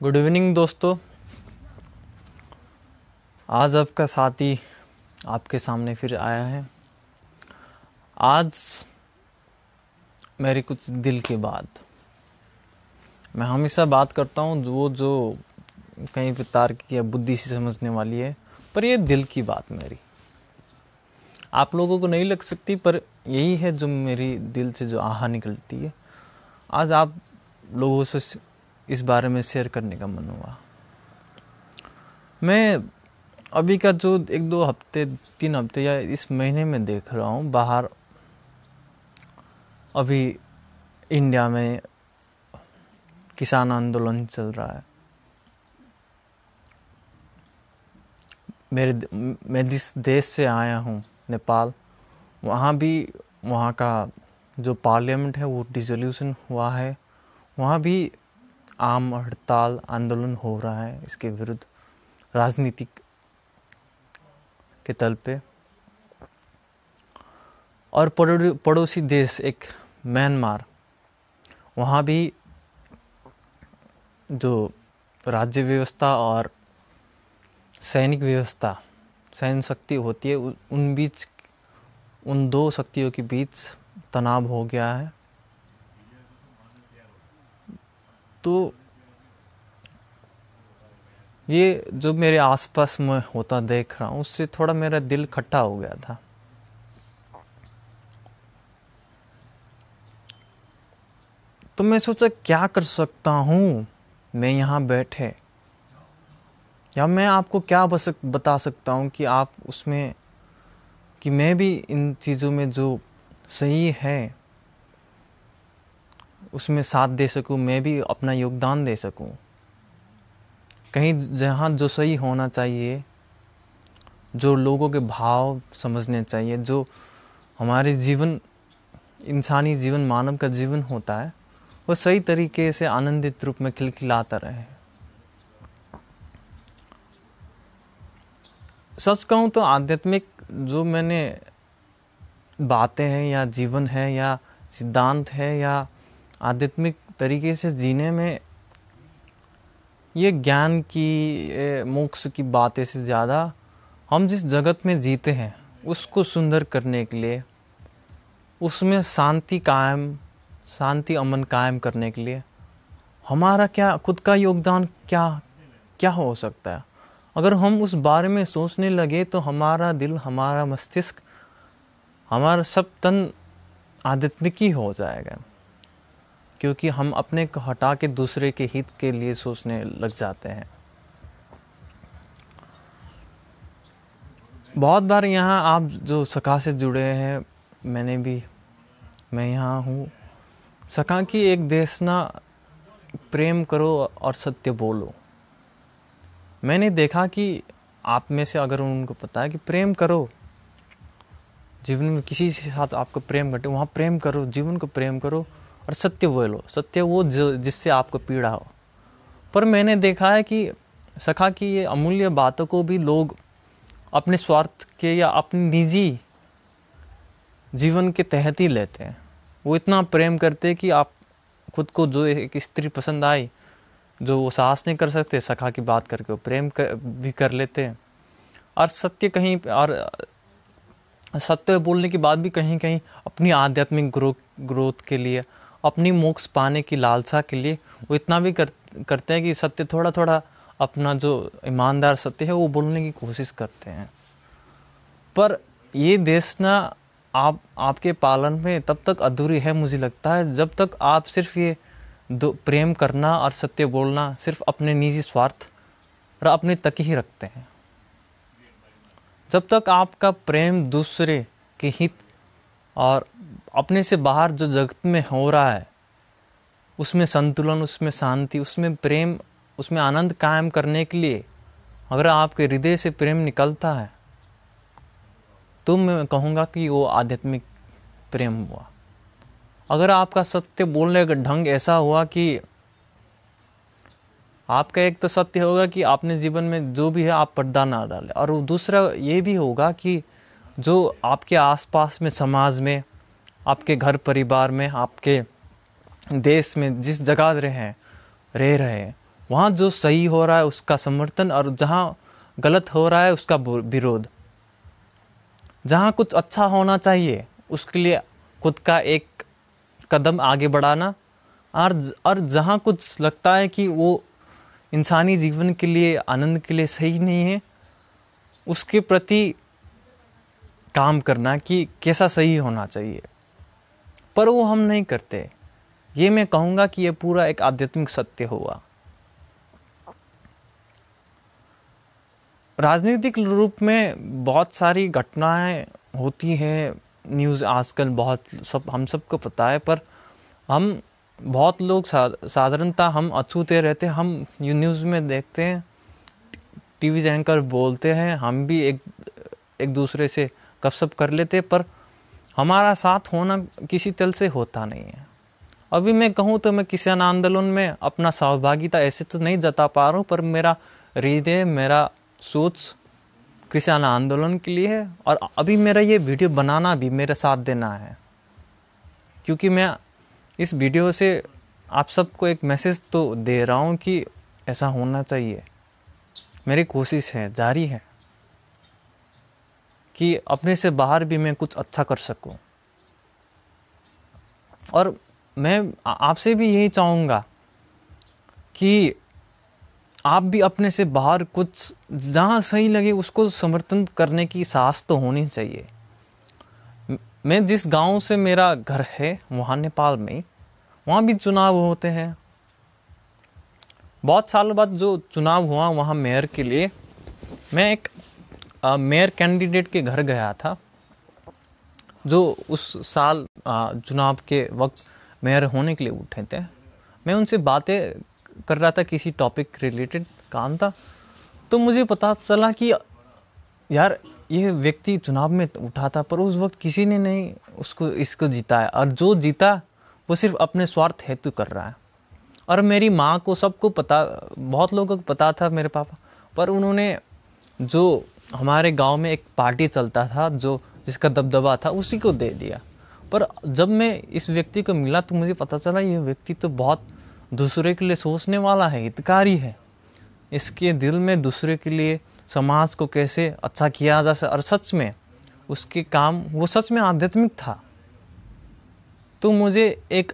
Good evening दोस्तों। आज आपका साथी आपके सामने फिर आया है। आज मेरी कुछ दिल की बात। मैं हमेशा बात करता हूँ वो जो कहीं पे तार्किक या बुद्धि से समझने वाली है, पर ये दिल की बात मेरी आप लोगों को नहीं लग सकती, पर यही है जो मेरी दिल से जो आह निकलती है। आज आप लोगों से इस बारे में शेयर करने का मन हुआ। मैं अभी का जो 1-2 हफ्ते 3 हफ्ते या इस महीने में देख रहा हूँ, बाहर अभी इंडिया में किसान आंदोलन चल रहा है। मैं जिस देश से आया हूँ, नेपाल, वहाँ भी वहाँ का जो पार्लियामेंट है वो डिसोल्यूशन हुआ है। वहाँ भी आम हड़ताल आंदोलन हो रहा है इसके विरुद्ध, राजनीतिक के तल पे। और पड़ोसी देश एक म्यांमार, वहाँ भी जो राज्य व्यवस्था और सैनिक व्यवस्था, सैन्य शक्ति होती है, उन दो शक्तियों के बीच तनाव हो गया है। तो ये जो मेरे आसपास मैं होता देख रहा हूँ, उससे थोड़ा मेरा दिल खट्टा हो गया था। तो मैं सोचा क्या कर सकता हूँ मैं यहाँ बैठे, या मैं आपको क्या बता सकता हूँ कि आप उसमें, कि मैं भी इन चीज़ों में जो सही है उसमें साथ दे सकूँ, मैं भी अपना योगदान दे सकूँ। कहीं जहाँ जो सही होना चाहिए, जो लोगों के भाव समझने चाहिए, जो हमारे जीवन, इंसानी जीवन, मानव का जीवन होता है, वो सही तरीके से आनंदित रूप में खिलखिलाता रहे। सच कहूँ तो आध्यात्मिक जो मैंने बातें हैं या जीवन है या सिद्धांत है या आध्यात्मिक तरीके से जीने में, ये ज्ञान की मोक्ष की बातें से ज़्यादा हम जिस जगत में जीते हैं उसको सुंदर करने के लिए, उसमें शांति अमन कायम करने के लिए हमारा क्या खुद का योगदान क्या हो सकता है। अगर हम उस बारे में सोचने लगे तो हमारा दिल, हमारा मस्तिष्क, हमारा सब तन आध्यात्मिक ही हो जाएगा, क्योंकि हम अपने को हटा के दूसरे के हित के लिए सोचने लग जाते हैं। बहुत बार यहाँ आप जो सखा से जुड़े हैं, मैं यहाँ हूँ। सखा की एक देशना, प्रेम करो और सत्य बोलो। मैंने देखा कि आप में से अगर उनको पता है कि प्रेम करो, जीवन में किसी के साथ आपको प्रेम घटे, वहाँ प्रेम करो, जीवन को प्रेम करो और सत्य बोलो। सत्य वो जिससे आपको पीड़ा हो। पर मैंने देखा है कि सखा की ये अमूल्य बातों को भी लोग अपने स्वार्थ के या अपने निजी जीवन के तहत ही लेते हैं। वो इतना प्रेम करते हैं कि आप खुद को जो एक स्त्री पसंद आई, जो वो साहस नहीं कर सकते, सखा की बात करके वो भी कर लेते हैं। और सत्य बोलने के बाद भी कहीं कहीं अपनी आध्यात्मिक ग्रोथ के लिए, अपनी मोक्ष पाने की लालसा के लिए वो इतना भी करते हैं कि सत्य थोड़ा थोड़ा, अपना जो ईमानदार सत्य है वो बोलने की कोशिश करते हैं। पर ये देश ना आपके पालन में तब तक अधूरी है, मुझे लगता है, जब तक आप सिर्फ ये प्रेम करना और सत्य बोलना सिर्फ अपने निजी स्वार्थ और अपने तक ही रखते हैं। जब तक आपका प्रेम दूसरे के हित और अपने से बाहर जो जगत में हो रहा है उसमें संतुलन, उसमें शांति, उसमें प्रेम, उसमें आनंद कायम करने के लिए अगर आपके हृदय से प्रेम निकलता है तो मैं कहूँगा कि वो आध्यात्मिक प्रेम हुआ। अगर आपका सत्य बोलने का ढंग ऐसा हुआ कि आपका एक तो सत्य होगा कि आपने जीवन में जो भी है आप पर्दा ना डालें, और दूसरा ये भी होगा कि जो आपके आसपास में, समाज में, आपके घर परिवार में, आपके देश में जिस जगह रह रहे हैं वहाँ जो सही हो रहा है उसका समर्थन, और जहाँ गलत हो रहा है उसका विरोध। जहाँ कुछ अच्छा होना चाहिए उसके लिए खुद का एक कदम आगे बढ़ाना, और जहाँ कुछ लगता है कि वो इंसानी जीवन के लिए, आनंद के लिए सही नहीं है, उसके प्रति काम करना कि कैसा सही होना चाहिए। पर वो हम नहीं करते। ये मैं कहूँगा कि ये पूरा एक आध्यात्मिक सत्य हुआ। राजनीतिक रूप में बहुत सारी घटनाएं होती हैं, न्यूज़ आजकल बहुत हम सबको पता है, पर हम बहुत लोग साधारणतः हम अछूते रहते हैं। हम न्यूज़ में देखते हैं, टीवी एंकर बोलते हैं, हम भी एक दूसरे से गपशप कर लेते हैं, पर हमारा साथ होना किसी तल से होता नहीं है। अभी मैं कहूँ तो मैं किसान आंदोलन में अपना सहभागिता ऐसे तो नहीं जता पा रहा हूँ, पर मेरा हृदय, मेरा सोच किसान आंदोलन के लिए है। और अभी मेरा ये वीडियो बनाना भी मेरा साथ देना है, क्योंकि मैं इस वीडियो से आप सबको एक मैसेज तो दे रहा हूँ कि ऐसा होना चाहिए। मेरी कोशिश है, जारी है, कि अपने से बाहर भी मैं कुछ अच्छा कर सकूं। और मैं आपसे भी यही चाहूँगा कि आप भी अपने से बाहर कुछ, जहाँ सही लगे उसको समर्थन करने की साहस तो होनी चाहिए। मैं जिस गांव से मेरा घर है वहाँ नेपाल में, वहाँ भी चुनाव होते हैं। बहुत सालों बाद जो चुनाव हुआ वहाँ मेयर के लिए, मैं एक मेयर कैंडिडेट के घर गया था, जो उस साल चुनाव के वक्त मेयर होने के लिए उठे थे। मैं उनसे बातें कर रहा था, किसी टॉपिक रिलेटेड काम था, तो मुझे पता चला कि यार ये व्यक्ति चुनाव में उठा था, पर उस वक्त किसी ने नहीं इसको जिताया, और जो जीता वो सिर्फ अपने स्वार्थ हेतु कर रहा है। और मेरी माँ को, सबको पता, बहुत लोगों को पता था, मेरे पापा, पर उन्होंने, जो हमारे गांव में एक पार्टी चलता था जो जिसका दबदबा था, उसी को दे दिया। पर जब मैं इस व्यक्ति को मिला तो मुझे पता चला ये व्यक्ति तो बहुत दूसरे के लिए सोचने वाला है, हितकारी है। इसके दिल में दूसरे के लिए, समाज को कैसे अच्छा किया जा सकता, और सच में उसके काम वो सच में आध्यात्मिक था। तो मुझे एक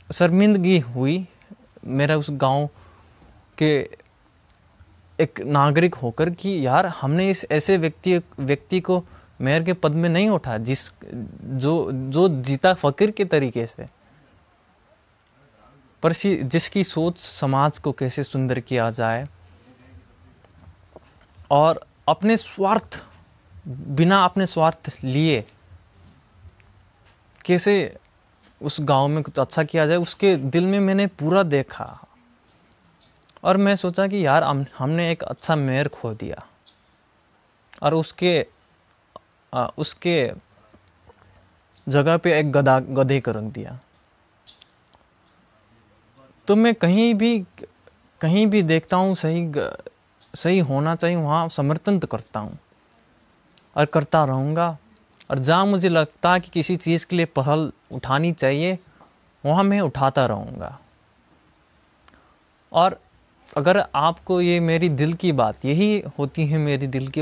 शर्मिंदगी हुई, मेरा उस गांव के एक नागरिक होकर, कि यार हमने इस ऐसे व्यक्ति को मेयर के पद में नहीं उठा जो जीता फकीर के तरीके से, पर जिसकी सोच समाज को कैसे सुंदर किया जाए, और बिना अपने स्वार्थ लिए कैसे उस गांव में कुछ अच्छा किया जाए, उसके दिल में मैंने पूरा देखा। और मैं सोचा कि यार हमने एक अच्छा मेयर खो दिया, और उसके जगह पे एक गधे को रख दिया। तो मैं कहीं भी देखता हूँ सही होना चाहिए, वहाँ समर्थन तो करता हूँ और करता रहूँगा। और जहाँ मुझे लगता है कि किसी चीज़ के लिए पहल उठानी चाहिए, वहाँ मैं उठाता रहूँगा। और अगर आपको ये मेरी दिल की बात, यही होती है मेरी दिल की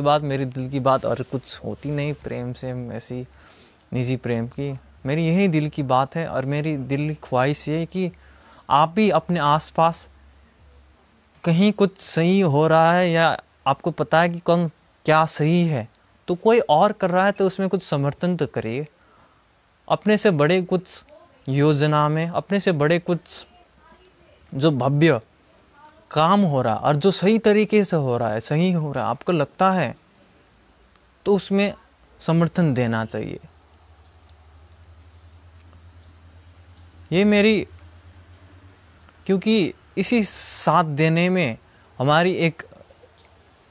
बात, और कुछ होती नहीं प्रेम से, ऐसी निजी प्रेम की, मेरी यही दिल की बात है। और मेरी दिल की ख्वाहिश ये है कि आप भी अपने आसपास कहीं कुछ सही हो रहा है, या आपको पता है कि कौन क्या सही है, तो कोई और कर रहा है तो उसमें कुछ समर्थन तो करिए। अपने से बड़े कुछ योजना में, अपने से बड़े कुछ जो भव्य काम हो रहा और जो सही तरीके से हो रहा है, सही हो रहा है, आपको लगता है, तो उसमें समर्थन देना चाहिए। ये मेरी, क्योंकि इसी साथ देने में हमारी एक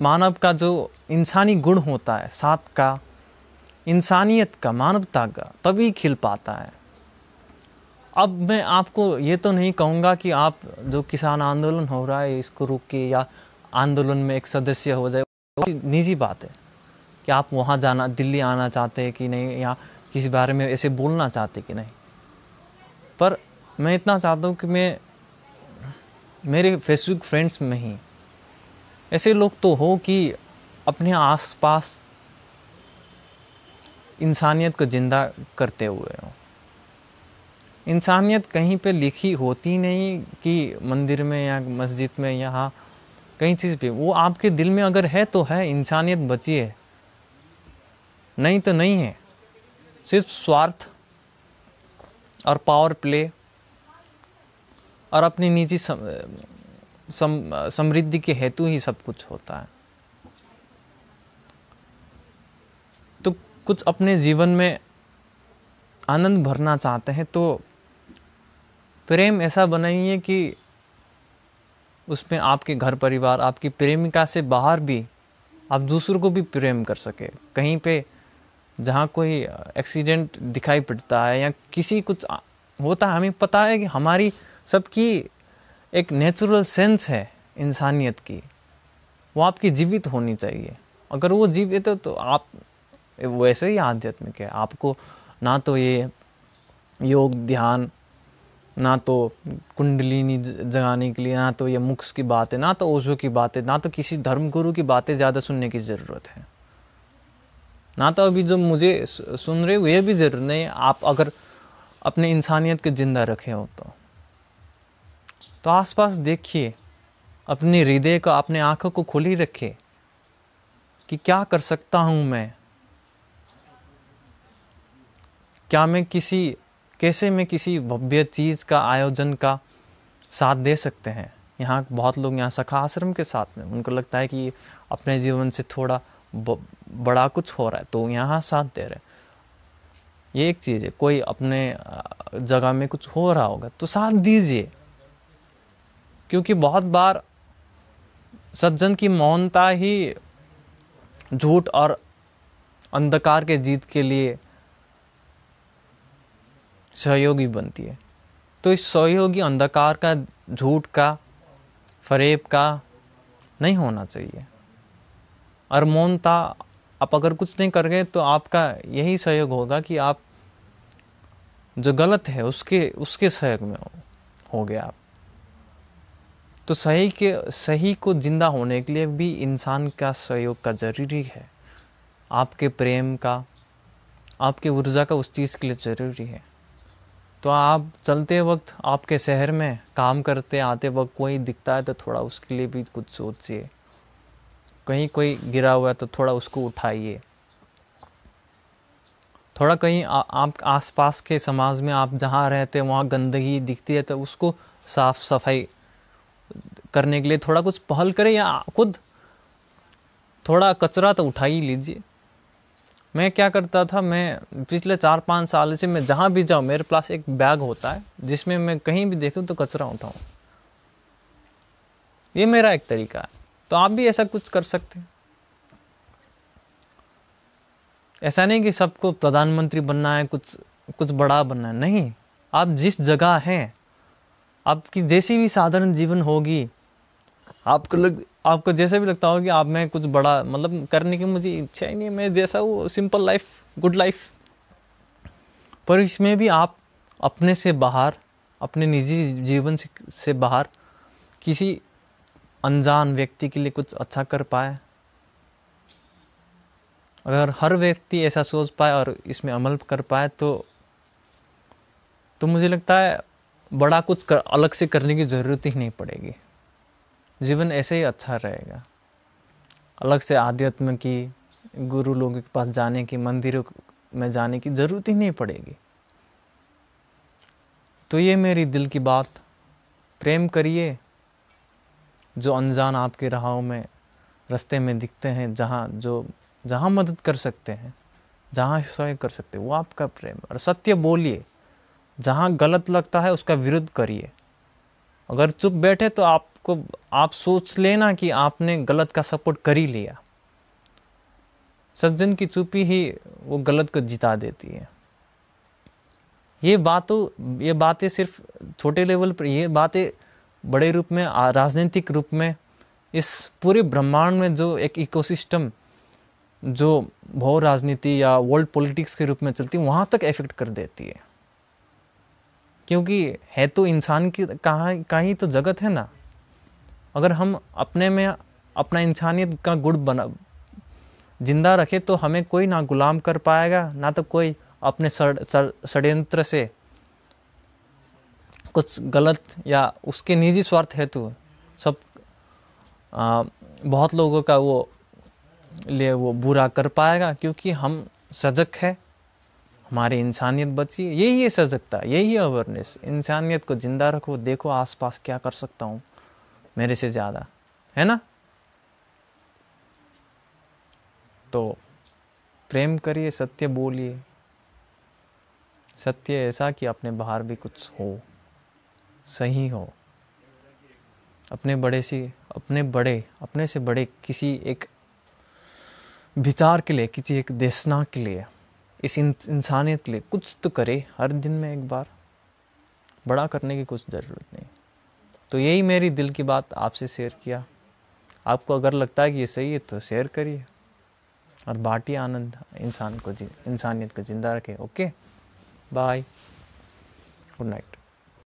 मानव का जो इंसानी गुण होता है, साथ का, इंसानियत का, मानवता का, तभी खिल पाता है। अब मैं आपको ये तो नहीं कहूँगा कि आप जो किसान आंदोलन हो रहा है इसको रोकिए, या आंदोलन में एक सदस्य हो जाए, निजी बात है कि आप वहाँ जाना, दिल्ली आना चाहते हैं कि नहीं, या किसी बारे में ऐसे बोलना चाहते कि नहीं। पर मैं इतना चाहता हूँ कि मैं मेरे फेसबुक फ्रेंड्स में ही ऐसे लोग तो हो कि अपने आसपास इंसानियत को जिंदा करते हुए हो। इंसानियत कहीं पे लिखी होती नहीं कि मंदिर में या मस्जिद में, यहाँ कहीं चीज़ पे, वो आपके दिल में अगर है तो है, इंसानियत बची है, नहीं तो नहीं है। सिर्फ स्वार्थ और पावर प्ले और अपनी निजी समृद्धि के हेतु ही सब कुछ होता है। तो कुछ अपने जीवन में आनंद भरना चाहते हैं तो प्रेम ऐसा बनाइए कि उसमें आपके घर परिवार, आपकी प्रेमिका से बाहर भी आप दूसरों को भी प्रेम कर सके। कहीं पे जहाँ कोई एक्सीडेंट दिखाई पड़ता है या किसी कुछ होता है, हमें पता है कि हमारी सबकी एक नेचुरल सेंस है इंसानियत की, वो आपकी जीवित होनी चाहिए। अगर वो जीवित है तो आप वैसे ही आध्यात्मिक है। आपको ना तो ये योग ध्यान, ना तो कुंडलिनी जगाने के लिए, ना तो ये मुक्स की बात है, ना तो ओशो की बात है, ना तो किसी धर्मगुरु की बातें ज़्यादा सुनने की ज़रूरत है, ना तो अभी जो मुझे सुन रहे हो ये भी ज़रूर नहीं। आप अगर अपने इंसानियत को जिंदा रखे हो तो आसपास देखिए, अपने हृदय को, अपने आँखों को खुली रखे कि क्या कर सकता हूँ मैं, क्या मैं कैसे मैं किसी भव्य चीज़ का, आयोजन का साथ दे सकते हैं। यहाँ बहुत लोग यहाँ सखा आश्रम के साथ में, उनको लगता है कि अपने जीवन से थोड़ा बड़ा कुछ हो रहा है तो यहाँ साथ दे रहे हैं। ये एक चीज़ है। कोई अपने जगह में कुछ हो रहा होगा तो साथ दीजिए, क्योंकि बहुत बार सज्जन की मौनता ही झूठ और अंधकार के जीत के लिए सहयोगी बनती है। तो इस सहयोगी अंधकार का, झूठ का, फरेब का नहीं होना चाहिए। और मौनता, आप अगर कुछ नहीं कर गए तो आपका यही सहयोग होगा कि आप जो गलत है उसके सहयोग में हो गया आप। तो सही को जिंदा होने के लिए भी इंसान का सहयोग का जरूरी है। आपके प्रेम का, आपके ऊर्जा का उस चीज़ के लिए ज़रूरी है। तो आप चलते वक्त, आपके शहर में काम करते आते वक्त कोई दिखता है तो थोड़ा उसके लिए भी कुछ सोचिए। कहीं कोई गिरा हुआ है तो थोड़ा उसको उठाइए। थोड़ा कहीं आप आसपास के समाज में आप जहाँ रहते हैं वहाँ गंदगी दिखती है तो उसको साफ सफाई करने के लिए थोड़ा कुछ पहल करें, या खुद थोड़ा कचरा तो उठा ही लीजिए। मैं क्या करता था, मैं पिछले 4-5 साल से मैं जहाँ भी जाऊँ मेरे पास एक बैग होता है जिसमें मैं कहीं भी देखूँ तो कचरा उठाऊँ। ये मेरा एक तरीका है। तो आप भी ऐसा कुछ कर सकते हैं। ऐसा नहीं कि सबको प्रधानमंत्री बनना है, कुछ बड़ा बनना है, नहीं। आप जिस जगह हैं, आपकी जैसी भी साधारण जीवन होगी, आपको जैसे भी लगता होगा कि आप में कुछ बड़ा मतलब करने की मुझे इच्छा ही नहीं है, मैं जैसा वो सिंपल लाइफ, गुड लाइफ, पर इसमें भी आप अपने से बाहर, अपने निजी जीवन से बाहर किसी अनजान व्यक्ति के लिए कुछ अच्छा कर पाए। अगर हर व्यक्ति ऐसा सोच पाए और इसमें अमल कर पाए तो मुझे लगता है बड़ा कुछ अलग से करने की ज़रूरत ही नहीं पड़ेगी। जीवन ऐसे ही अच्छा रहेगा। अलग से आध्यात्म की, गुरु लोगों के पास जाने की, मंदिरों में जाने की ज़रूरत ही नहीं पड़ेगी। तो ये मेरी दिल की बात। प्रेम करिए जो अनजान आपके राहों में, रास्ते में दिखते हैं, जहाँ मदद कर सकते हैं, जहाँ सहयोग कर सकते हैं, वो आपका प्रेम। और सत्य बोलिए, जहाँ गलत लगता है उसका विरोध करिए। अगर चुप बैठे तो आप सोच लेना कि आपने गलत का सपोर्ट कर ही लिया। सज्जन की चुप्पी ही वो गलत को जिता देती है। ये बातें सिर्फ छोटे लेवल पर, ये बातें बड़े रूप में, राजनीतिक रूप में, इस पूरे ब्रह्मांड में जो एक इकोसिस्टम जो भू राजनीति या वर्ल्ड पॉलिटिक्स के रूप में चलती है, वहाँ तक इफेक्ट कर देती है। क्योंकि है तो इंसान की का ही तो जगत है ना। अगर हम अपने में अपना इंसानियत का गुण बना जिंदा रखे तो हमें कोई ना गुलाम कर पाएगा, ना तो कोई अपने षड्यंत्र से कुछ गलत या उसके निजी स्वार्थ हेतु सब बहुत लोगों का वो लिए वो बुरा कर पाएगा, क्योंकि हम सजग है, हमारी इंसानियत बची। यही है सजगता, यही है अवेयरनेस। इंसानियत को जिंदा रखो, देखो आसपास क्या कर सकता हूँ मेरे से ज़्यादा, है ना। तो प्रेम करिए, सत्य बोलिए, सत्य ऐसा कि अपने बाहर भी कुछ हो, सही हो। अपने से बड़े किसी एक विचार के लिए, किसी एक देशना के लिए, इस इंसानियत के लिए कुछ तो करे हर दिन में एक बार। बड़ा करने की कुछ ज़रूरत नहीं। तो यही मेरी दिल की बात आपसे शेयर किया। आपको अगर लगता है कि ये सही है तो शेयर करिए और बांटिए आनंद। इंसानियत को जिंदा रखें। Okay, bye, good night.